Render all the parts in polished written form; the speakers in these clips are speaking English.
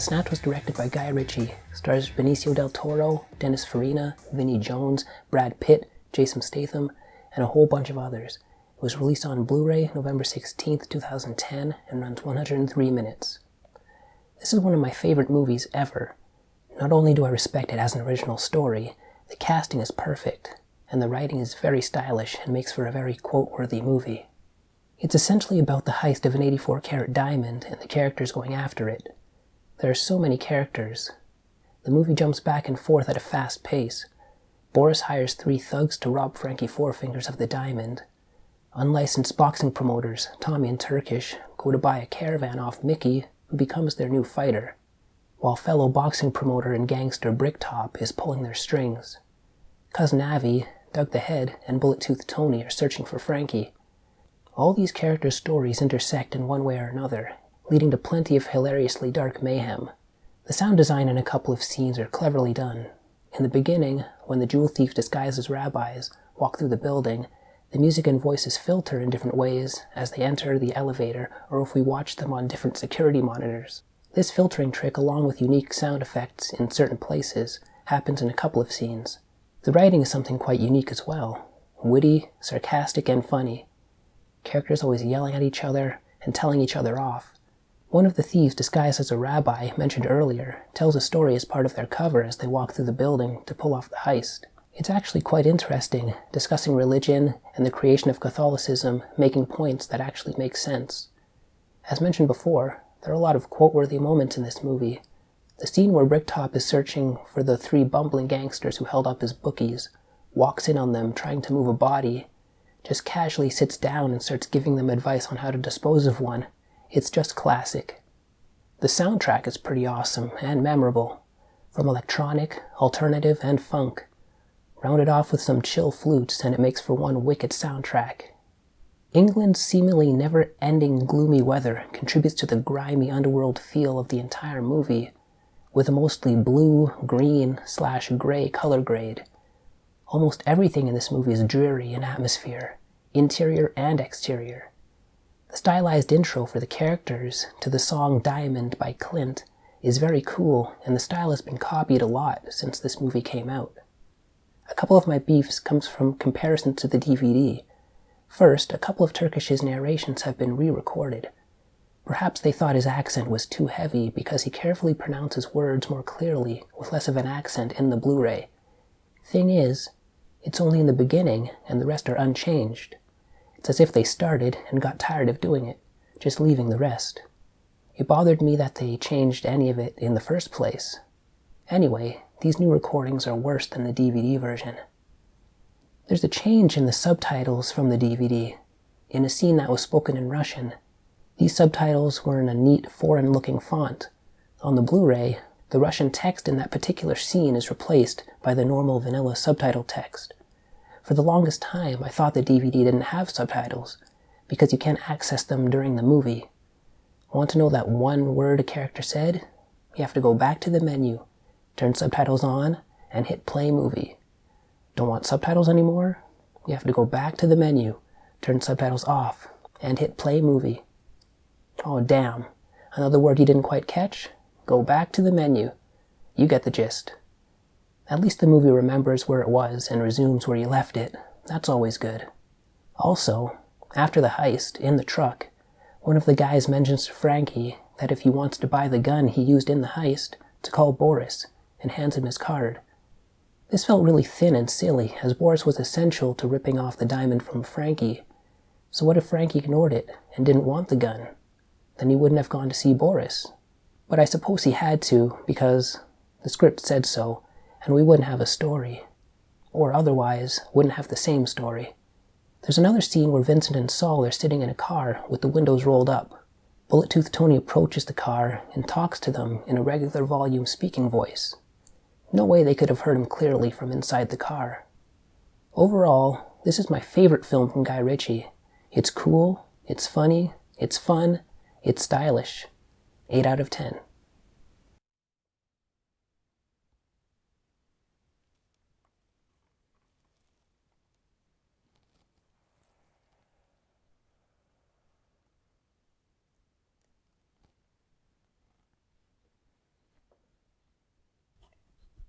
Snatch was directed by Guy Ritchie, stars Benicio del Toro, Dennis Farina, Vinnie Jones, Brad Pitt, Jason Statham, and a whole bunch of others. It was released on Blu-ray November 16, 2010, and runs 103 minutes. This is one of my favorite movies ever. Not only do I respect it as an original story, the casting is perfect, and the writing is very stylish and makes for a very quote-worthy movie. It's essentially about the heist of an 84-carat diamond and the characters going after it. There are so many characters. The movie jumps back and forth at a fast pace. Boris hires 3 thugs to rob Frankie Four Fingers of the diamond. Unlicensed boxing promoters, Tommy and Turkish, go to buy a caravan off Mickey, who becomes their new fighter, while fellow boxing promoter and gangster Bricktop is pulling their strings. Cousin Avi, Doug the Head, and Bullet-Toothed Tony are searching for Frankie. All these characters' stories intersect in one way or another, leading to plenty of hilariously dark mayhem. The sound design in a couple of scenes are cleverly done. In the beginning, when the jewel thief disguised as rabbis walk through the building, the music and voices filter in different ways as they enter the elevator or if we watch them on different security monitors. This filtering trick, along with unique sound effects in certain places, happens in a couple of scenes. The writing is something quite unique as well. Witty, sarcastic, and funny. Characters always yelling at each other and telling each other off. One of the thieves disguised as a rabbi mentioned earlier tells a story as part of their cover as they walk through the building to pull off the heist. It's actually quite interesting, discussing religion and the creation of Catholicism, making points that actually make sense. As mentioned before, there are a lot of quote-worthy moments in this movie. The scene where Bricktop is searching for the 3 bumbling gangsters who held up his bookies, walks in on them trying to move a body, just casually sits down and starts giving them advice on how to dispose of one. It's just classic. The soundtrack is pretty awesome and memorable, from electronic, alternative, and funk. Rounded off with some chill flutes, and it makes for one wicked soundtrack. England's seemingly never-ending gloomy weather contributes to the grimy underworld feel of the entire movie, with a mostly blue, green/gray color grade. Almost everything in this movie is dreary in atmosphere, interior and exterior. The stylized intro for the characters to the song Diamond by Clint is very cool, and the style has been copied a lot since this movie came out. A couple of my beefs comes from comparison to the DVD. First, a couple of Turkish's narrations have been re-recorded. Perhaps they thought his accent was too heavy because he carefully pronounces words more clearly with less of an accent in the Blu-ray. Thing is, it's only in the beginning and the rest are unchanged. It's as if they started and got tired of doing it, just leaving the rest. It bothered me that they changed any of it in the first place. Anyway, these new recordings are worse than the DVD version. There's a change in the subtitles from the DVD. In a scene that was spoken in Russian, these subtitles were in a neat foreign-looking font. On the Blu-ray, the Russian text in that particular scene is replaced by the normal vanilla subtitle text. For the longest time, I thought the DVD didn't have subtitles, because you can't access them during the movie. Want to know that one word a character said? You have to go back to the menu, turn subtitles on, and hit play movie. Don't want subtitles anymore? You have to go back to the menu, turn subtitles off, and hit play movie. Oh damn, another word you didn't quite catch? Go back to the menu. You get the gist. At least the movie remembers where it was and resumes where you left it. That's always good. Also, after the heist, in the truck, one of the guys mentions to Frankie that if he wants to buy the gun he used in the heist, to call Boris, and hands him his card. This felt really thin and silly, as Boris was essential to ripping off the diamond from Frankie. So what if Frankie ignored it and didn't want the gun? Then he wouldn't have gone to see Boris. But I suppose he had to, because the script said so, and we wouldn't have a story. Or otherwise, wouldn't have the same story. There's another scene where Vincent and Saul are sitting in a car with the windows rolled up. Bullet-Toothed Tony approaches the car and talks to them in a regular volume speaking voice. No way they could have heard him clearly from inside the car. Overall, this is my favorite film from Guy Ritchie. It's cool, it's funny, it's fun, it's stylish. 8 out of 10.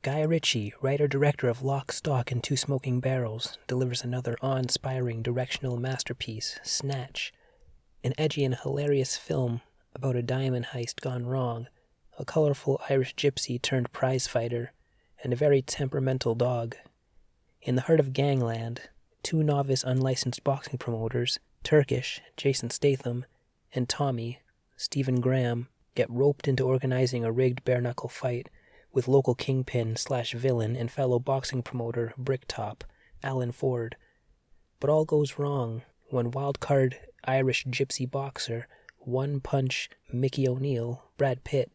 Guy Ritchie, writer-director of Lock, Stock, and Two Smoking Barrels, delivers another awe-inspiring directional masterpiece, Snatch, an edgy and hilarious film about a diamond heist gone wrong, a colorful Irish gypsy turned prizefighter, and a very temperamental dog. In the heart of gangland, two novice unlicensed boxing promoters, Turkish, Jason Statham, and Tommy, Stephen Graham, get roped into organizing a rigged bare-knuckle fight with local kingpin/villain and fellow boxing promoter Bricktop, Alan Ford. But all goes wrong when wildcard Irish gypsy boxer, one-punch Mickey O'Neill, Brad Pitt,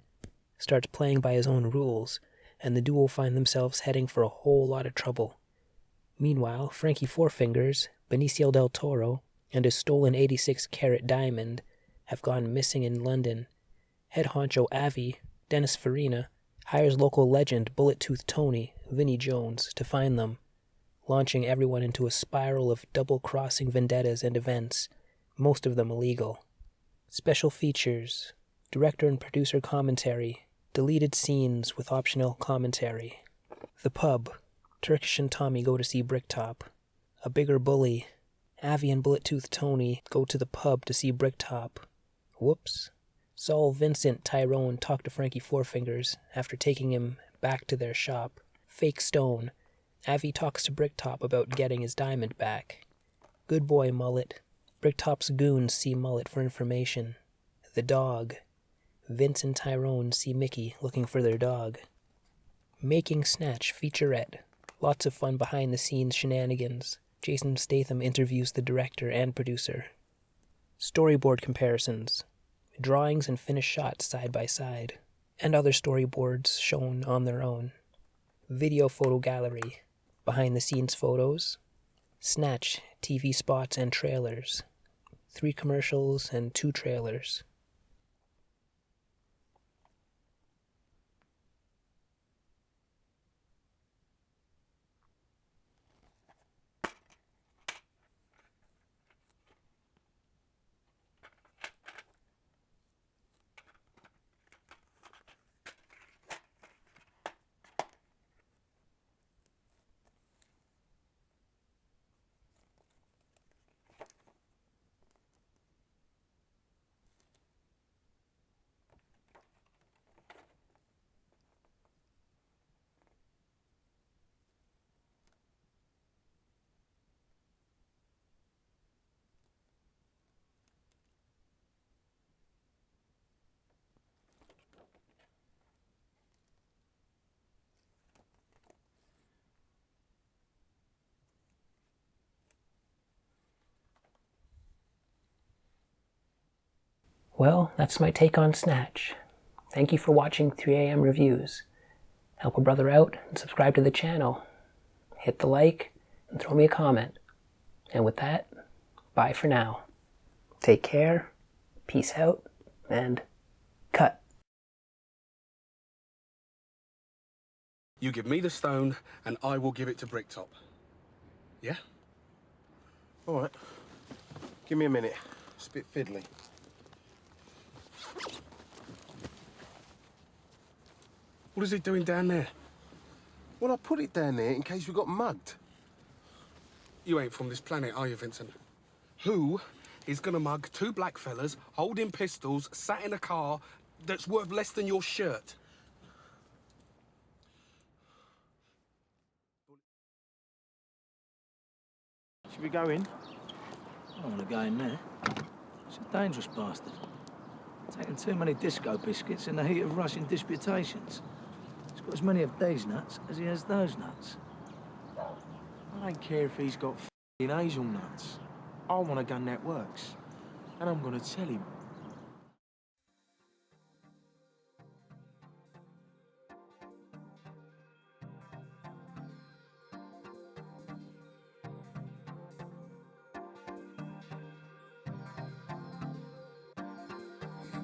starts playing by his own rules, and the duo find themselves heading for a whole lot of trouble. Meanwhile, Frankie Four Fingers, Benicio del Toro, and his stolen 86-carat diamond have gone missing in London. Head honcho Avi, Dennis Farina, hires local legend Bullet-Toothed Tony, Vinnie Jones, to find them, launching everyone into a spiral of double-crossing vendettas and events, most of them illegal. Special features, director and producer commentary, deleted scenes with optional commentary. The pub, Turkish and Tommy go to see Bricktop. A bigger bully, Avi and Bullet-Toothed Tony go to the pub to see Bricktop. Whoops. Saul, Vincent, Tyrone talk to Frankie Four Fingers after taking him back to their shop. Fake Stone. Avi talks to Bricktop about getting his diamond back. Good boy, Mullet. Bricktop's goons see Mullet for information. The dog. Vince and Tyrone see Mickey looking for their dog. Making Snatch featurette. Lots of fun behind-the-scenes shenanigans. Jason Statham interviews the director and producer. Storyboard comparisons. Drawings and finished shots side by side. And other storyboards shown on their own. Video photo gallery. Behind-the-scenes photos. Snatch, TV spots and trailers. 3 commercials and 2 trailers. Well, that's my take on Snatch. Thank you for watching 3am Reviews. Help a brother out and subscribe to the channel. Hit the like and throw me a comment. And with that, bye for now. Take care, peace out, and cut. You give me the stone, and I will give it to Bricktop. Yeah? All right. Give me a minute. It's a bit fiddly. What is he doing down there? Well, I put it down there in case we got mugged. You ain't from this planet, are you, Vincent? Who is gonna mug 2 black fellas holding pistols, sat in a car that's worth less than your shirt? Should we go in? I don't want to go in there. He's a dangerous bastard. Taking too many disco biscuits in the heat of Russian disputations. He's got as many of these nuts as he has those nuts. I don't care if he's got f***ing hazelnuts. I want a gun that works. And I'm gonna tell him.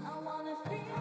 I wanna feel